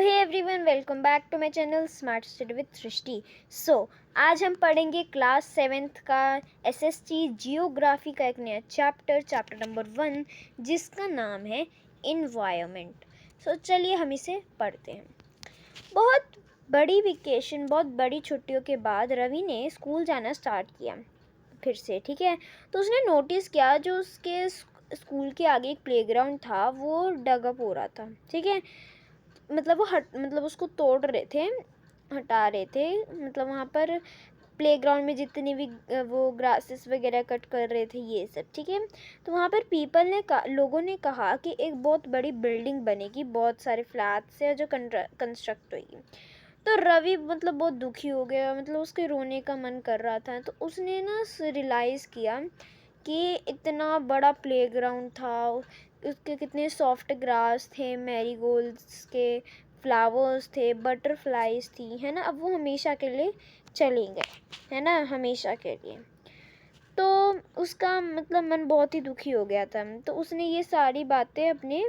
Hey everyone, welcome back to my channel smart study with Srishti. आज हम पढ़ेंगे class 7th का एसएसटी जियोग्राफी का एक नया चैप्टर नंबर 1, जिसका नाम है इन्वायरमेंट। चलिए हम इसे पढ़ते हैं। बहुत बड़ी छुट्टियों के बाद रवि ने स्कूल जाना स्टार्ट किया फिर से। ठीक है, तो उसने नोटिस किया जो उसके स्कूल के आगे एक प्लेग्राउंड था वो डगअप हो रहा था। ठीक है, मतलब उसको तोड़ रहे थे, हटा रहे थे। मतलब वहाँ पर प्लेग्राउंड में जितनी भी वो ग्रासेस वगैरह कट कर रहे थे, ये सब। ठीक है, तो वहाँ पर लोगों ने कहा कि एक बहुत बड़ी बिल्डिंग बनेगी, बहुत सारे फ्लैट्स है जो कंस्ट्रक्ट होगी। तो रवि बहुत दुखी हो गया, उसके रोने का मन कर रहा था। तो उसने ना रियलाइज़ किया कि इतना बड़ा प्लेग्राउंड था, उसके कितने सॉफ्ट ग्रास थे, मैरीगोल्ड्स के फ्लावर्स थे, बटरफ्लाइज थी, है ना। अब वो हमेशा के लिए चली गए, है ना, हमेशा के लिए। तो उसका मन बहुत ही दुखी हो गया था। तो उसने ये सारी बातें अपने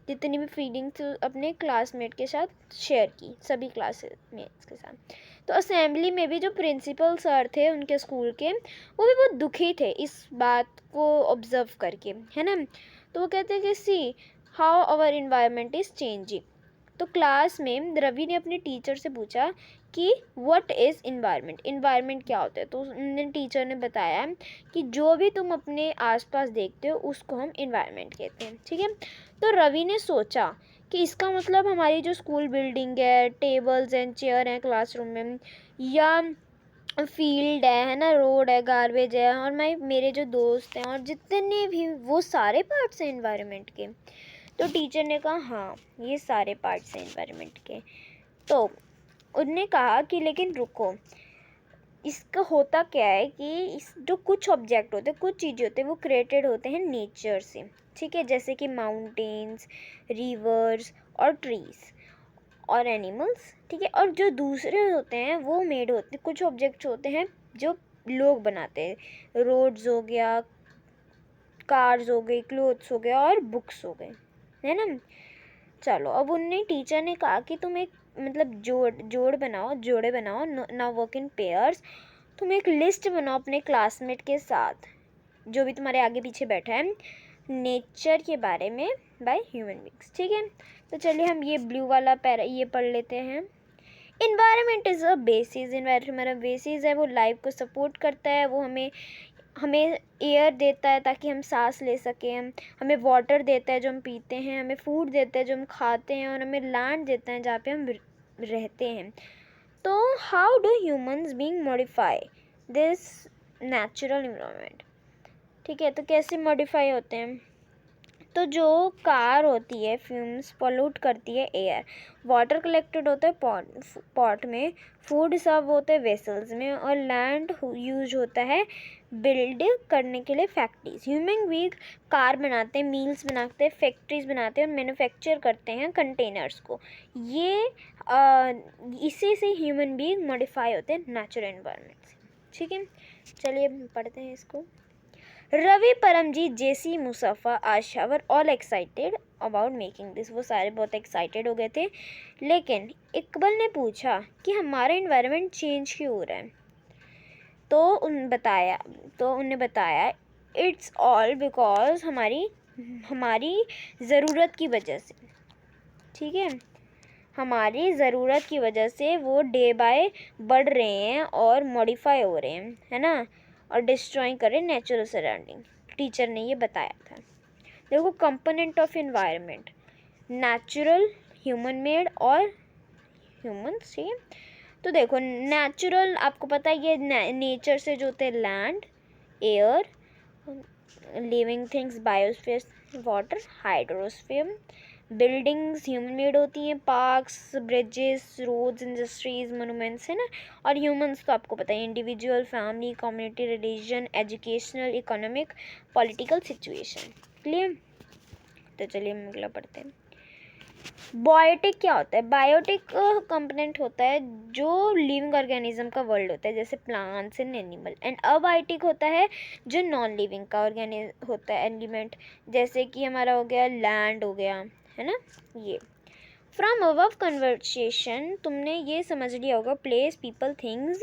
जितनी भी फीलिंग्स अपने क्लासमेट के साथ शेयर की, सभी क्लासमेट्स के साथ। तो असेंबली में भी जो प्रिंसिपल सर थे उनके स्कूल के, वो भी बहुत दुखी थे इस बात को ऑब्जर्व करके, है ना। तो वो कहते हैं कि see how our environment is changing. तो क्लास में रवि ने अपने टीचर से पूछा कि व्हाट इज़ इन्वायरमेंट क्या होता है। तो उन्हें टीचर ने बताया कि जो भी तुम अपने आसपास देखते हो उसको हम इन्वायरमेंट कहते हैं। ठीक है, तो रवि ने सोचा कि इसका मतलब हमारी जो स्कूल बिल्डिंग है, टेबल्स एंड चेयर हैं क्लासरूम में, या फील्ड है ना, रोड है, गार्बेज है, और मेरे जो दोस्त हैं और जितने भी, वो सारे पार्ट्स हैं इन्वायरमेंट के। तो टीचर ने कहा हाँ, ये सारे पार्ट्स हैं इन्वायरमेंट के। तो उन्होंने कहा कि लेकिन रुको, इसका होता क्या है कि इस जो कुछ ऑब्जेक्ट होते हैं, कुछ चीज़ें होते हैं, वो क्रिएटेड होते हैं नेचर से। ठीक है, जैसे कि माउंटेन्स, रिवर्स और ट्रीज और एनिमल्स। ठीक है, और जो दूसरे होते हैं वो मेड होते हैं, कुछ ऑब्जेक्ट्स होते हैं जो लोग बनाते हैं। रोड्स हो गया, कार्स हो गई, क्लोथ्स हो गया और बुक्स हो गए, है ना। चलो, अब उनने टीचर ने कहा कि तुम एक जोड़े बनाओ, ना वर्क इन पेयर्स। तुम एक लिस्ट बनाओ अपने क्लासमेट के साथ, जो भी तुम्हारे आगे पीछे बैठा है, नेचर के बारे में बाय ह्यूमन बींग्स। ठीक है, तो चलिए हम ये ब्लू वाला पैरा ये पढ़ लेते हैं। Environment is a basis. Environment हमारा बेसिस है, वो लाइफ को सपोर्ट करता है, वो हमें हमें एयर देता है ताकि हम सांस ले सकें, हमें वाटर देता है जो हम पीते हैं, हमें फूड देता है जो हम खाते हैं, और हमें लैंड देता है जहाँ पे हम रहते हैं। तो how do humans being modify this natural environment. ठीक है, तो कैसे मॉडिफाई होते हैं। तो जो कार होती है, फ्यूम्स पॉल्यूट करती है एयर, वाटर कलेक्टेड होता है पॉट में, फूड सर्व होते हैं वेसल्स में, और लैंड यूज होता है बिल्ड करने के लिए फैक्ट्रीज। ह्यूमन बीइंग कार बनाते हैं, मील्स बनाते हैं, फैक्ट्रीज बनाते हैं और मैन्युफैक्चर करते हैं कंटेनर्स को। ये इसी से ह्यूमन बीइंग मॉडिफाई होते हैं नेचुरल एनवायरनमेंट से। ठीक है, चलिए पढ़ते हैं इसको। Ravi, Paramjeet, Jessie, Mustafa, Asha were all excited about making this. वो सारे बहुत एक्साइटेड हो गए थे, लेकिन इकबल ने पूछा कि हमारा इन्वायरमेंट चेंज क्यों हो रहा है। तो उन्होंने बताया इट्स ऑल बिकॉज हमारी ज़रूरत की वजह से। ठीक है, हमारी ज़रूरत की वजह से वो डे बाय बढ़ रहे हैं और मॉडिफाई हो रहे हैं, है ना, और डिस्ट्रॉइंग कर रहे हैं नेचुरल सराउंडिंग। टीचर ने ये बताया था। देखो, component of environment, natural, human made और ह्यूमन्स। ठीक है, तो देखो नेचुरल आपको पता है ये नेचर से जो होते हैं land, air, living things, biosphere, water, hydrosphere. Buildings human made होती हैं, parks, bridges, roads, industries, monuments, है ना। और ह्यूमंस तो आपको पता है, individual, family, community, religion, educational, economic, political situation. Clear. तो चलिए हम अगला पढ़ते हैं। बायोटिक क्या होता है। बायोटिक कंपोनेंट होता है जो लिविंग ऑर्गेनिज्म का वर्ल्ड होता है, जैसे plants and animal. And abiotic होता है जो नॉन लिविंग का होता है एलिमेंट, जैसे कि हमारा हो गया लैंड, हो गया, है ना, ये फ्रॉम अबव कन्वर्सेशन तुमने ये समझ लिया होगा प्लेस, पीपल, थिंग्स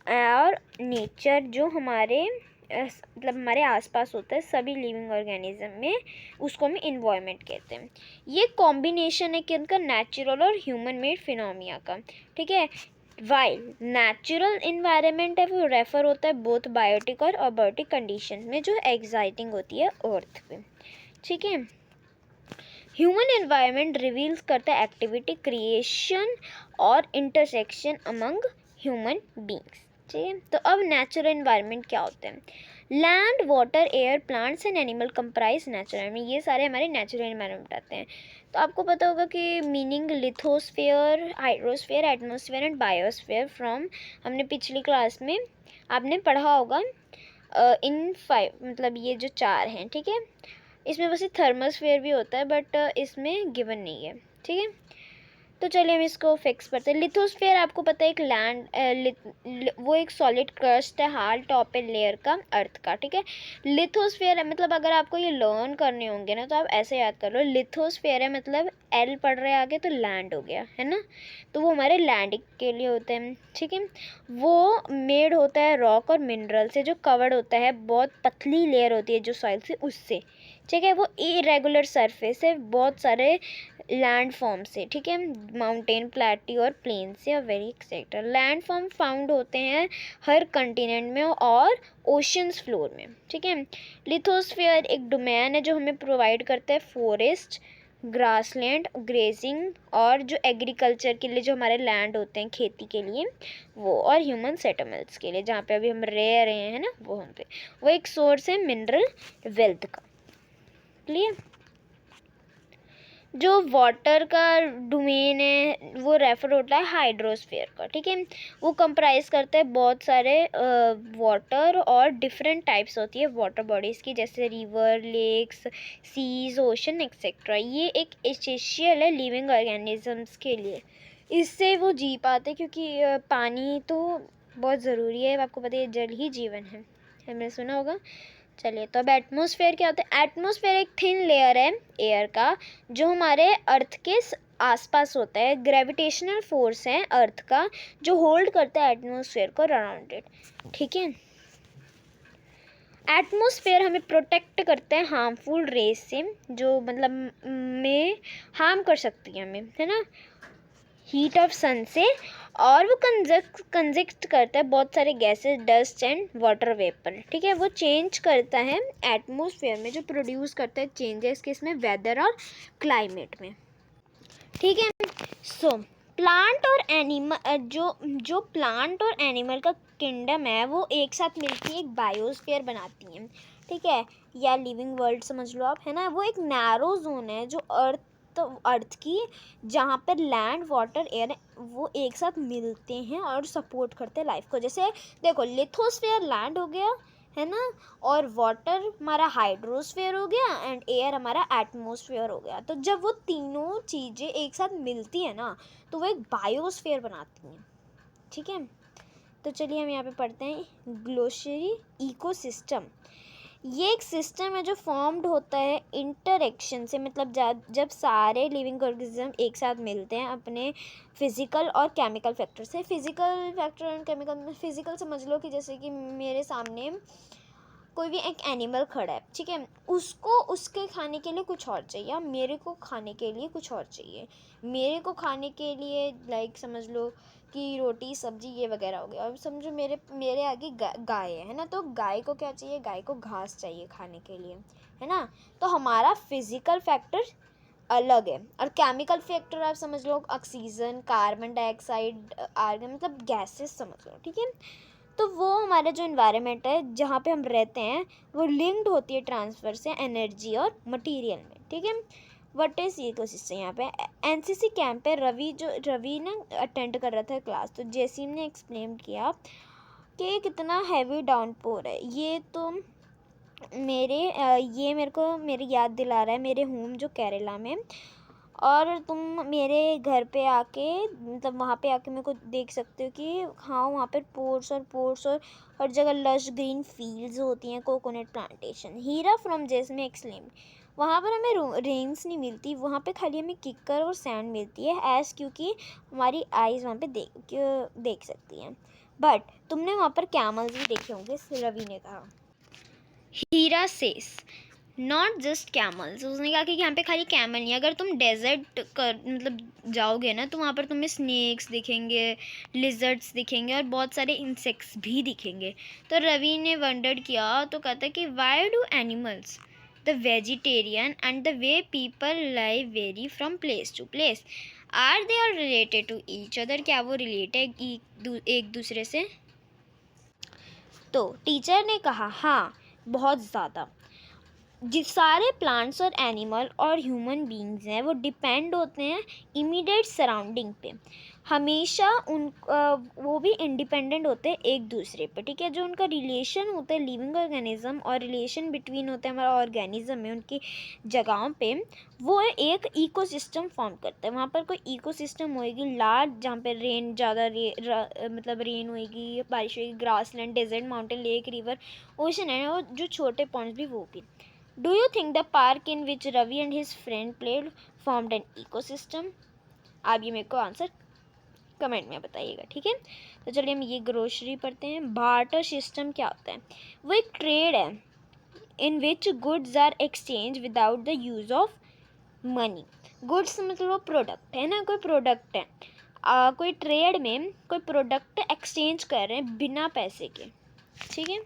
और नेचर जो हमारे मतलब हमारे आसपास होता है सभी लिविंग ऑर्गेनिज्म में, उसको हम इन्वायरमेंट कहते हैं। ये कॉम्बिनेशन है कि उनका नेचुरल और ह्यूमन मेड फिनोमिना का, ठीक है। वाइल नेचुरल इन्वायरमेंट है वो रेफर होता है बोथ बायोटिक और अबायोटिक कंडीशन में जो एक्साइटिंग होती है अर्थ पे, ठीक है। ह्यूमन एनवायरनमेंट रिवील्स करता है एक्टिविटी, क्रिएशन और इंटरसेक्शन अमंग ह्यूमन बींग्स, ठीक है। तो अब नेचुरल एनवायरनमेंट क्या होते हैं? Land, water, air, plants and animal comprise natural environment, ये सारे हमारे नेचुरल एनवायरनमेंट आते हैं। तो आपको पता होगा कि meaning lithosphere, hydrosphere, atmosphere and biosphere from, हमने पिछली क्लास में आपने पढ़ा होगा इन 5, मतलब ये जो 4 हैं, ठीक है। इसमें बस थर्मोस्फेयर भी होता है बट इसमें गिवन नहीं है, ठीक है। तो चलिए हम इसको फिक्स करते हैं। लिथोस्फेयर आपको पता है एक लैंड, वो एक सॉलिड क्रस्ट है हार्ड टॉप पे लेयर का अर्थ का, ठीक है। लिथोस्फेयर है मतलब अगर आपको ये लर्न करने होंगे ना तो आप ऐसे याद कर लो, लिथोस्फेयर है मतलब एल पढ़ रहे आगे तो लैंड हो गया है ना, तो वो हमारे लैंड के लिए होते हैं, ठीक है। वो मेड होता है रॉक और मिनरल से, जो कवर्ड होता है बहुत पतली लेयर होती है जो सॉइल से, उससे, ठीक है। वो इरेगुलर सरफेस है बहुत सारे लैंड फॉर्म से, ठीक है, माउंटेन, प्लेट्यू और प्लेन से और very etcetera. Land form found होते हैं हर कंटिनेंट में और ओशंस फ्लोर में, ठीक है। लिथोस्फीयर एक डोमेन है जो हमें प्रोवाइड करता है फॉरेस्ट, ग्रासलैंड, ग्रेजिंग और जो एग्रीकल्चर के लिए जो हमारे लैंड होते हैं खेती के लिए वो, और ह्यूमन सेटलमेंट्स के लिए जहाँ पे अभी हम रह रहे हैं ना वो हम पे, वो एक सोर्स है मिनरल वेल्थ का, क्लियर। जो वाटर का डोमेन है वो रेफर होता है हाइड्रोस्फीयर का, ठीक है। वो कंप्राइज करता है बहुत सारे वाटर और डिफरेंट टाइप्स होती है वाटर बॉडीज़ की, जैसे river, lakes, seas, ocean etcetera. ये एक एसेंशियल है लिविंग ऑर्गेनिजम्स के लिए, इससे वो जी पाते क्योंकि पानी तो बहुत ज़रूरी है, आपको पता है जल ही जीवन है, हमने सुना होगा। चलिए तो अब एटमॉस्फेयर क्या होता है? एटमॉस्फेयर एक थिन लेयर है एयर का जो हमारे अर्थ के आसपास होता है। ग्रेविटेशनल फोर्स है अर्थ का जो होल्ड करता है एटमॉस्फेयर को अराउंड इट, ठीक है। एटमॉस्फेयर हमें प्रोटेक्ट करता है हार्मफुल रेज से, जो मतलब में हार्म कर सकती है हमें, है ना, हीट ऑफ सन से। और वो कंजेक्ट करता है बहुत सारे gases, dust and water vapour, ठीक है। वो चेंज करता है एटमॉस्फेयर में, जो प्रोड्यूस करता है चेंजेस किसमें, वेदर और क्लाइमेट में, ठीक है। सो प्लांट और एनिमल, जो प्लांट और एनिमल का किंगडम है वो एक साथ मिलकर एक बायोस्फीयर बनाती हैं, ठीक है, या लिविंग वर्ल्ड समझ लो आप, है ना। वो एक नैरो जोन है जो अर्थ की, जहाँ पर लैंड, वाटर, एयर वो एक साथ मिलते हैं और सपोर्ट करते हैं लाइफ को। जैसे देखो लिथोस्फेयर लैंड हो गया, है ना, और वाटर हमारा हाइड्रोस्फेयर हो गया एंड एयर हमारा एटमॉस्फेयर हो गया। तो जब वो तीनों चीज़ें एक साथ मिलती है ना तो वो एक बायोस्फेयर बनाती हैं, ठीक है। तो चलिए हम यहाँ पे पढ़ते हैं ग्लोसरी इकोसिस्टम। ये एक सिस्टम है जो फॉर्म्ड होता है इंटरेक्शन से, मतलब जब सारे लिविंग ऑर्गेनिज्म एक साथ मिलते हैं अपने फिजिकल और केमिकल फैक्टर से। Physical factor and chemical, physical समझ लो कि जैसे कि मेरे सामने कोई भी एक एनिमल खड़ा है, ठीक है, उसको उसके खाने के लिए कुछ और चाहिए, मेरे को खाने के लिए कुछ और चाहिए। मेरे को खाने के लिए लाइक समझ लो कि रोटी सब्जी ये वगैरह हो गया। अब समझो मेरे मेरे आगे गाय है ना, तो गाय को क्या चाहिए, गाय को घास चाहिए खाने के लिए, है ना। तो हमारा फिजिकल फैक्टर अलग है और केमिकल फैक्टर आप समझ लो ऑक्सीजन, कार्बन डाइऑक्साइड, आर्गन, मतलब गैसेस समझ लो, ठीक है। तो वो हमारा जो इन्वायरमेंट है जहाँ पे हम रहते हैं वो लिंक्ड होती है ट्रांसफ़र से एनर्जी और मटेरियल में, ठीक है। व्हाट इज़ इकोसिस्टम, यहाँ पे एनसीसी कैंप पे रवि ना अटेंड कर रहा था क्लास, तो जैसीम ने एक्सप्लेन किया कि कितना हैवी डाउनपोर है। ये तो ये मेरी याद दिला रहा है मेरे होम जो केरला में, और तुम मेरे घर पे आके मतलब वहाँ पे आके मेरे को देख सकते हो कि हाँ वहाँ पर पोर्स और हर जगह लश ग्रीन फील्ड्स होती हैं, coconut plantation. Heera from Jasmine एक्सलेम, वहाँ पर हमें रेन्स नहीं मिलती, वहाँ पे खाली हमें किक्कर और सैंड मिलती है एस, क्योंकि हमारी आइज़ वहाँ पे देख सकती हैं। बट तुमने वहाँ पर कैमल्स भी देखे होंगे, रवि ने कहा। हीरा सेस नॉट जस्ट कैमल्स, उसने कहा कि यहाँ पे खाली कैमल नहीं, अगर तुम डेजर्ट जाओगे ना तो वहाँ पर तुम्हें स्नेक्स दिखेंगे, लिजर्ड्स दिखेंगे और बहुत सारे इंसेक्ट्स भी दिखेंगे। तो रवि ने वंडर्ड किया तो कहता है कि why do animals the vegetarian and the way people live vary from place to place, are they are related to each other, क्या वो रिलेट है एक दूसरे से? तो टीचर ने कहा हाँ, बहुत ज़्यादा। जिस सारे प्लांट्स और एनिमल और ह्यूमन बींग्स हैं वो डिपेंड होते हैं इमीडिएट सराउंडिंग पे, हमेशा वो भी इंडिपेंडेंट होते हैं एक दूसरे पे, ठीक है। जो उनका रिलेशन होता है लिविंग ऑर्गेनिज्म और रिलेशन बिटवीन होता है हमारा ऑर्गेनिज्म में उनकी जगहों पे, वो एक इकोसिस्टम फॉर्म करता है। वहाँ पर कोई इकोसिस्टम होएगी लार्ज, जहाँ पे रेन ज़्यादा रेन होएगी, बारिश होएगी, grassland, desert, mountain, lake, river, ocean है, और जो छोटे पॉइंट्स भी वो भी। Do you think the park in which Ravi and his friend played formed an ecosystem? आप ये मेरे को आंसर कमेंट में बताइएगा, ठीक है। तो चलिए हम ये ग्रोसरी पढ़ते हैं। बार्टर सिस्टम क्या होता है? वो एक ट्रेड है in which goods are exchange without the use of money. Goods मतलब वो प्रोडक्ट है ना, कोई प्रोडक्ट है, कोई ट्रेड में कोई प्रोडक्ट एक्सचेंज कर रहे हैं बिना पैसे के, ठीक है।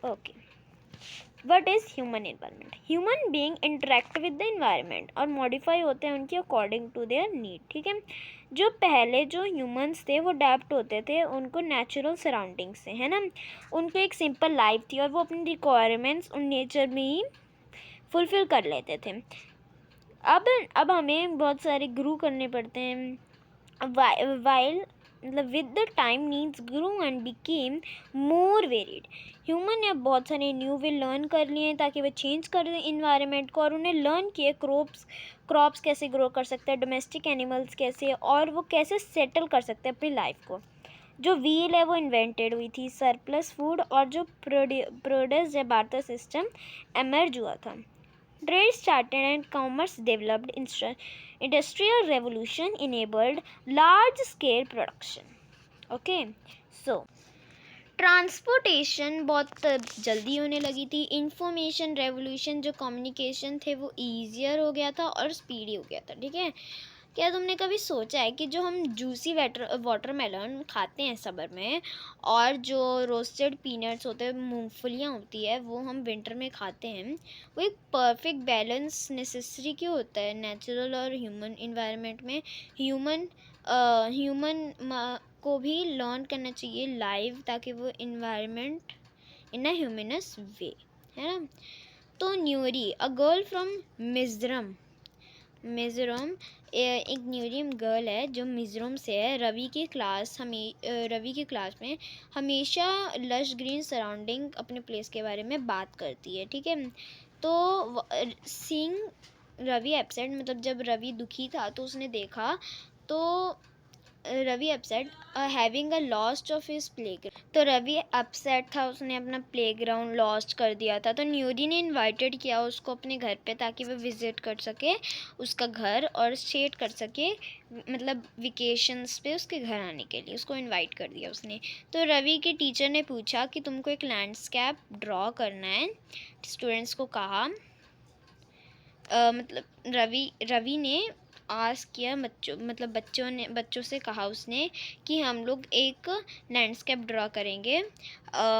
Okay, what is human environment? Human being interact with the environment और मॉडिफाई होते हैं उनकी अकॉर्डिंग टू देयर नीड, ठीक है। जो पहले जो ह्यूमंस थे वो अडेप्ट होते थे उनको नेचुरल सराउंडिंग से, है ना, उनको एक सिंपल लाइफ थी और वो अपनी रिक्वायरमेंट्स उन नेचर में ही फुलफ़िल कर लेते थे। अब हमें बहुत सारे ग्रू करने पड़ते हैं। वाइल मतलब with the time needs grow and became more varied. Human ने अब बहुत सारे न्यू वे लर्न कर लिए हैं ताकि वे चेंज कर दें इन्वायरमेंट को, और उन्हें लर्न किए क्रॉप्स कैसे ग्रो कर सकते हैं, डोमेस्टिक एनिमल्स कैसे, और वो कैसे सेटल कर सकते हैं अपनी लाइफ को। जो व्हील है वो इन्वेंटेड हुई थी, सरप्लस फूड और जो प्रोड्यूस या बार्टर सिस्टम एमर्ज हुआ था। Trade started and commerce developed. Industrial revolution enabled large-scale production. Okay, so transportation बहुत जल्दी होने लगी थी। इंफॉर्मेशन रेवोल्यूशन, जो कम्युनिकेशन थे वो ईजियर हो गया था और स्पीडी हो गया था, ठीक है। क्या तुमने कभी सोचा है कि जो हम जूसी वाटरमेलन खाते हैं समर में, और जो रोस्टेड पीनट्स होते हैं, मूंगफलियाँ होती है, वो हम विंटर में खाते हैं, वो एक परफेक्ट बैलेंस नेसेसरी क्यों होता है नेचुरल और ह्यूमन इन्वायरमेंट में? ह्यूमन को भी लर्न करना चाहिए लाइव, ताकि वो इन्वायरमेंट इन अ ह्यूमनस वे, है ना। तो न्यूरी, अ गर्ल फ्रॉम मिज़ोरम, एक न्यूरियम गर्ल है जो मिज़ोरम से है। रवि की क्लास में हमेशा लश ग्रीन सराउंडिंग अपने प्लेस के बारे में बात करती है, ठीक है। तो सीइंग रवि एब्सेंट, मतलब जब रवि दुखी था तो उसने देखा, तो Ravi upset having a lost of his playground, तो रवि अपसेट था, उसने अपना प्लेग्राउंड लॉस्ट कर दिया था। तो न्यूरी ने इनवाइटेड किया उसको अपने घर पे ताकि वह विज़िट कर सके उसका घर और स्टेट कर सके, मतलब वेकेशंस पे उसके घर आने के लिए उसको इनवाइट कर दिया उसने। तो रवि के टीचर ने पूछा कि तुमको एक लैंडस्केप ड्रॉ करना है। स्टूडेंट्स को कहा, मतलब रवि ने आस्क किया बच्चों से कहा उसने कि हम लोग एक लैंडस्केप ड्रॉ करेंगे,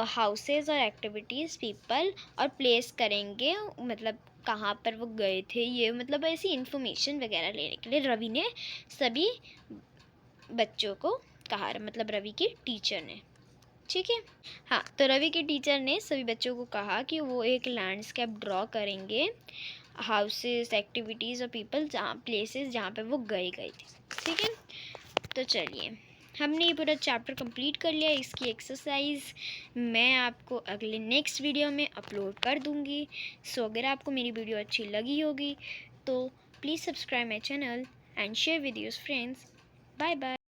हाउसेस और एक्टिविटीज़, पीपल और प्लेस करेंगे, मतलब कहाँ पर वो गए थे, ये मतलब ऐसी इन्फॉर्मेशन वगैरह लेने के लिए रवि ने सभी बच्चों को कहा, मतलब रवि के टीचर ने, ठीक है। हाँ, तो रवि के टीचर ने सभी बच्चों को कहा कि वो एक लैंडस्केप ड्रॉ करेंगे, हाउसेस, एक्टिविटीज़ और पीपल, प्लेसेस जहाँ पे वो गए थे, ठीक है। तो चलिए, हमने ये पूरा चैप्टर कंप्लीट कर लिया। इसकी एक्सरसाइज मैं आपको अगले नेक्स्ट वीडियो में अपलोड कर दूँगी। सो अगर आपको मेरी वीडियो अच्छी लगी होगी तो please subscribe my channel and share with your friends. Bye bye.